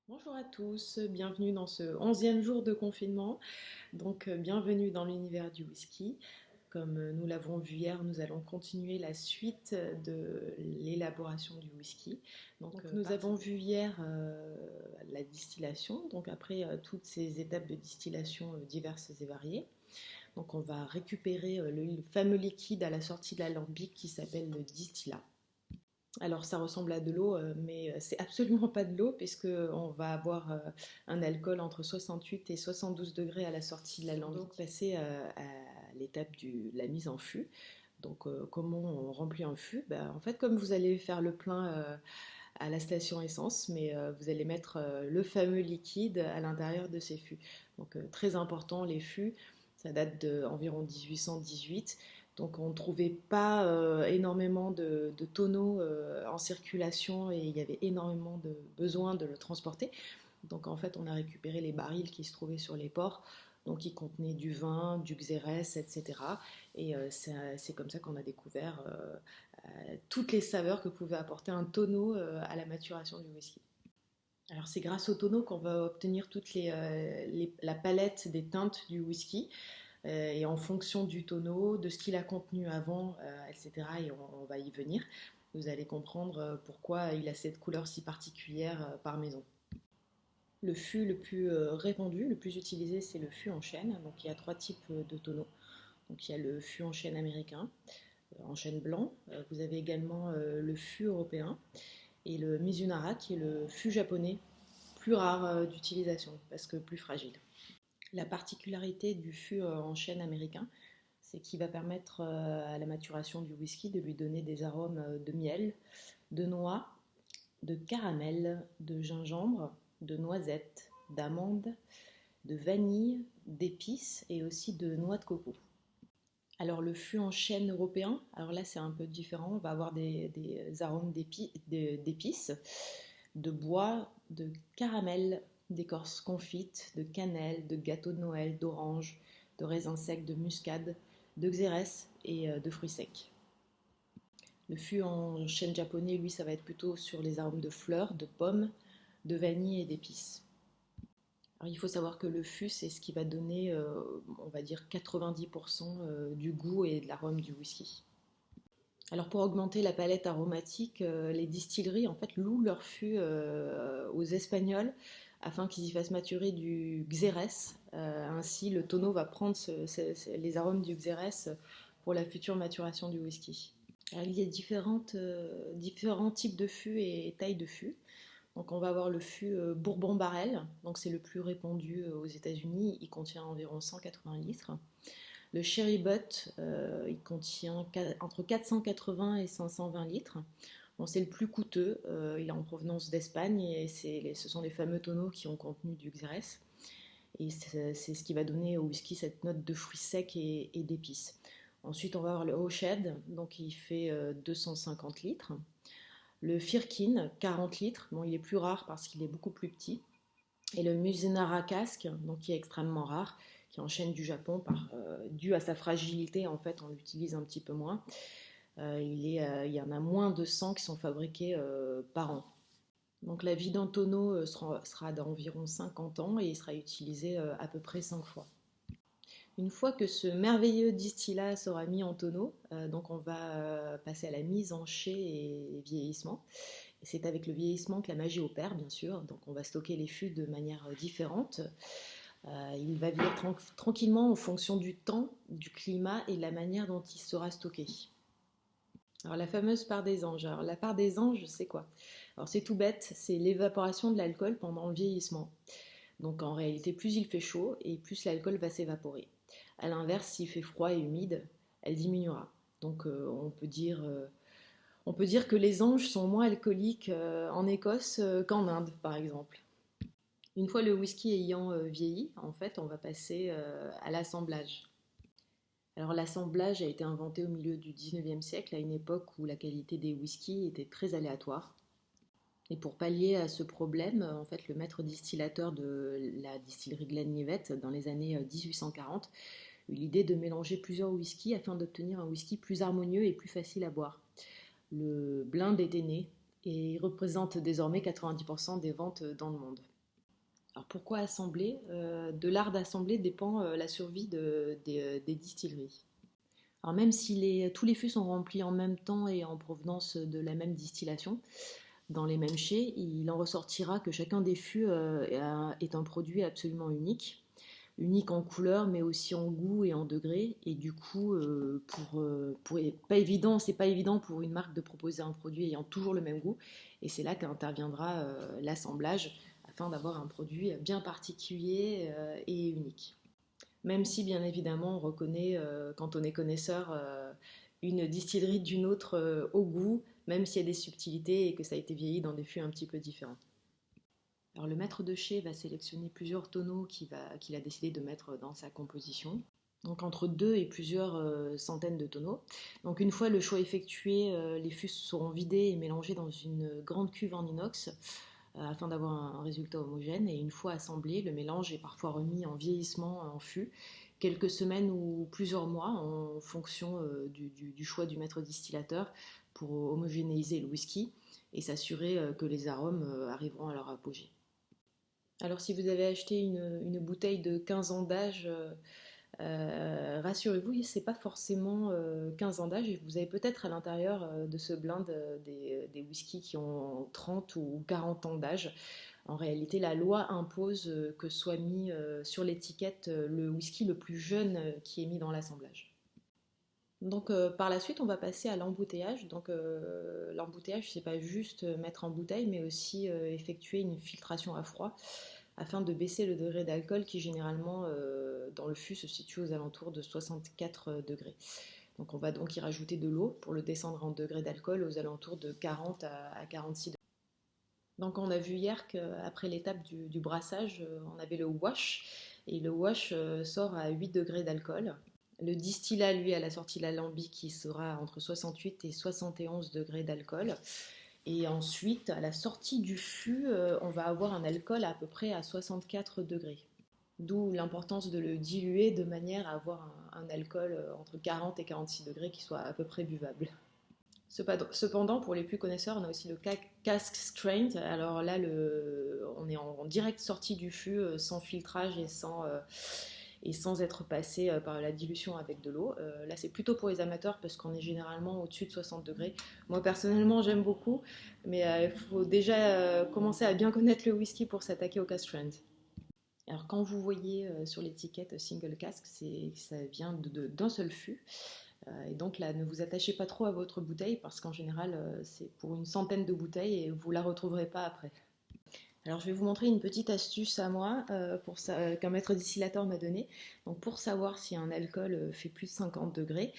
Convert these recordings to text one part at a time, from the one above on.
Bonjour à tous, bienvenue dans ce 11e jour de confinement. Bienvenue dans l'univers du whisky. Comme nous l'avons vu hier, nous allons continuer la suite de l'élaboration du whisky. Nous avons vu hier la distillation, donc après toutes ces étapes de distillation diverses et variées. Donc on va récupérer le fameux liquide à la sortie de l'alambic qui s'appelle le distillat. Alors ça ressemble à de l'eau, mais c'est absolument pas de l'eau puisque on va avoir un alcool entre 68 et 72 degrés à la sortie de la langue. Donc passer à l'étape de la mise en fût. Comment on remplit un fût? En fait, comme vous allez faire le plein à la station essence, mais vous allez mettre le fameux liquide à l'intérieur de ces fûts. Très important, les fûts, ça date d'environ 1818. Donc on ne trouvait pas énormément de tonneaux en circulation et il y avait énormément de besoin de le transporter. Donc en fait on a récupéré les barils qui se trouvaient sur les ports, donc qui contenaient du vin, du xérès, etc. Et c'est comme ça qu'on a découvert toutes les saveurs que pouvait apporter un tonneau à la maturation du whisky. Alors c'est grâce au tonneau qu'on va obtenir la palette des teintes du whisky. Et en fonction du tonneau, de ce qu'il a contenu avant, etc. Et on va y venir. Vous allez comprendre pourquoi il a cette couleur si particulière par maison. Le fût le plus répandu, le plus utilisé, c'est le fût en chêne. Donc il y a trois types de tonneaux. Donc il y a le fût en chêne américain, en chêne blanc. Vous avez également le fût européen et le Mizunara qui est le fût japonais, plus rare d'utilisation parce que plus fragile. La particularité du fût en chêne américain, c'est qu'il va permettre à la maturation du whisky de lui donner des arômes de miel, de noix, de caramel, de gingembre, de noisette, d'amande, de vanille, d'épices et aussi de noix de coco. Alors le fût en chêne européen, alors là c'est un peu différent, on va avoir des arômes d'épices, de bois, de caramel, d'écorce confite, de cannelle, de gâteau de Noël, d'orange, de raisins secs, de muscade, de xérès et de fruits secs. Le fût en chêne japonais, lui, ça va être plutôt sur les arômes de fleurs, de pommes, de vanille et d'épices. Alors, il faut savoir que le fût, c'est ce qui va donner, on va dire, 90% du goût et de l'arôme du whisky. Alors pour augmenter la palette aromatique, les distilleries en fait louent leur fût aux Espagnols afin qu'ils y fassent maturer du xérès. Ainsi, le tonneau va prendre les arômes du xérès pour la future maturation du whisky. Alors, il y a différents types de fûts et tailles de fûts. Donc on va avoir le fût Bourbon Barrel, donc c'est le plus répandu aux États-Unis, il contient environ 180 litres. Le Sherry Butt, il contient entre 480 et 520 litres. Bon, c'est le plus coûteux, il est en provenance d'Espagne et ce sont les fameux tonneaux qui ont contenu du xérès. Et c'est ce qui va donner au whisky cette note de fruits secs et d'épices. Ensuite, on va avoir le Hoched, donc il fait 250 litres. Le Firkin, 40 litres, bon, il est plus rare parce qu'il est beaucoup plus petit. Et le Mizunara Cask, donc qui est extrêmement rare, qui enchaîne du Japon dû à sa fragilité, en fait, on l'utilise un petit peu moins. Il y en a moins de 100 qui sont fabriqués par an. Donc la vie d'un tonneau sera d'environ 50 ans et il sera utilisé à peu près 5 fois. Une fois que ce merveilleux distillat sera mis en tonneau, donc on va passer à la mise en chai et vieillissement. Et c'est avec le vieillissement que la magie opère, bien sûr. Donc on va stocker les fûts de manière différente. Il va vieillir tranquillement en fonction du temps, du climat et de la manière dont il sera stocké. Alors la fameuse part des anges. Alors la part des anges, c'est quoi? Alors c'est tout bête, c'est l'évaporation de l'alcool pendant le vieillissement. Donc en réalité, plus il fait chaud et plus l'alcool va s'évaporer. A l'inverse, s'il fait froid et humide, elle diminuera. Donc on peut dire que les anges sont moins alcooliques en Écosse qu'en Inde, par exemple. Une fois le whisky ayant vieilli, en fait, on va passer à l'assemblage. Alors l'assemblage a été inventé au milieu du 19e siècle, à une époque où la qualité des whiskies était très aléatoire. Et pour pallier à ce problème, en fait, le maître distillateur de la distillerie Glenlivet, dans les années 1840, eut l'idée de mélanger plusieurs whiskies afin d'obtenir un whisky plus harmonieux et plus facile à boire. Le blend était né et il représente désormais 90% des ventes dans le monde. Alors pourquoi assembler? De l'art d'assembler dépend la survie des distilleries. Alors même si tous les fûts sont remplis en même temps et en provenance de la même distillation, dans les mêmes chais, il en ressortira que chacun des fûts est un produit absolument unique. Unique en couleur, mais aussi en goût et en degré. Et du coup, c'est pas évident pour une marque de proposer un produit ayant toujours le même goût. Et c'est là qu'interviendra l'assemblage afin d'avoir un produit bien particulier et unique. Même si, bien évidemment, on reconnaît, quand on est connaisseur, une distillerie d'une autre au goût, même s'il y a des subtilités et que ça a été vieilli dans des fûts un petit peu différents. Alors le maître de chai va sélectionner plusieurs tonneaux qu'il a décidé de mettre dans sa composition. Donc entre 2 et plusieurs centaines de tonneaux. Donc une fois le choix effectué, les fûts seront vidés et mélangés dans une grande cuve en inox afin d'avoir un résultat homogène. Et une fois assemblé, le mélange est parfois remis en vieillissement en fût quelques semaines ou plusieurs mois en fonction du choix du maître distillateur pour homogénéiser le whisky et s'assurer que les arômes arriveront à leur apogée. Alors si vous avez acheté une bouteille de 15 ans d'âge, rassurez-vous, ce n'est pas forcément 15 ans d'âge et vous avez peut-être à l'intérieur de ce blend des whiskies qui ont 30 ou 40 ans d'âge. En réalité, la loi impose que soit mis sur l'étiquette le whisky le plus jeune qui est mis dans l'assemblage. Donc par la suite, on va passer à l'embouteillage. Donc l'embouteillage, c'est pas juste mettre en bouteille, mais aussi effectuer une filtration à froid afin de baisser le degré d'alcool qui généralement dans le fût se situe aux alentours de 64 degrés. Donc on va donc y rajouter de l'eau pour le descendre en degré d'alcool aux alentours de 40 à 46 degrés. Donc on a vu hier qu'après l'étape du brassage, on avait le wash et le wash sort à 8 degrés d'alcool. Le distillat, lui, à la sortie de l'alambic, qui sera entre 68 et 71 degrés d'alcool. Et ensuite, à la sortie du fût, on va avoir un alcool à peu près à 64 degrés. D'où l'importance de le diluer de manière à avoir un alcool entre 40 et 46 degrés qui soit à peu près buvable. Cependant, pour les plus connaisseurs, on a aussi le cask strain. Alors là, on est en direct sortie du fût, sans filtrage et sans être passé par la dilution avec de l'eau. Là, c'est plutôt pour les amateurs parce qu'on est généralement au-dessus de 60 degrés. Moi, personnellement, j'aime beaucoup, mais il faut déjà commencer à bien connaître le whisky pour s'attaquer au cask strength. Alors, quand vous voyez sur l'étiquette single cask, ça vient d'un seul fût. Et donc là, ne vous attachez pas trop à votre bouteille parce qu'en général, c'est pour une centaine de bouteilles et vous ne la retrouverez pas après. Alors je vais vous montrer une petite astuce à moi qu'un maître distillateur m'a donné. Donc pour savoir si un alcool fait plus de 50 degrés,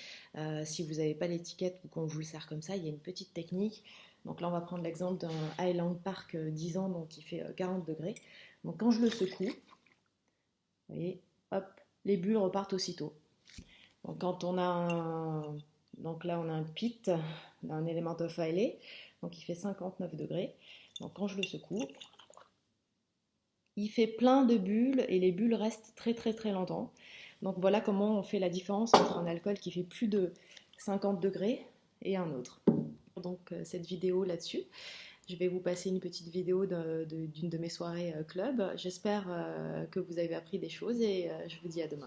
si vous n'avez pas l'étiquette ou qu'on vous le sert comme ça, il y a une petite technique. Donc là on va prendre l'exemple d'un Highland Park 10 ans donc qui fait 40 degrés. Donc quand je le secoue, vous voyez, hop, les bulles repartent aussitôt. Donc quand on a donc là on a un pit d'un Element of Islay, donc il fait 59 degrés. Donc quand je le secoue, il fait plein de bulles et les bulles restent très très très longtemps. Donc voilà comment on fait la différence entre un alcool qui fait plus de 50 degrés et un autre. Donc cette vidéo là-dessus. Je vais vous passer une petite vidéo d'une de mes soirées club. J'espère que vous avez appris des choses et je vous dis à demain.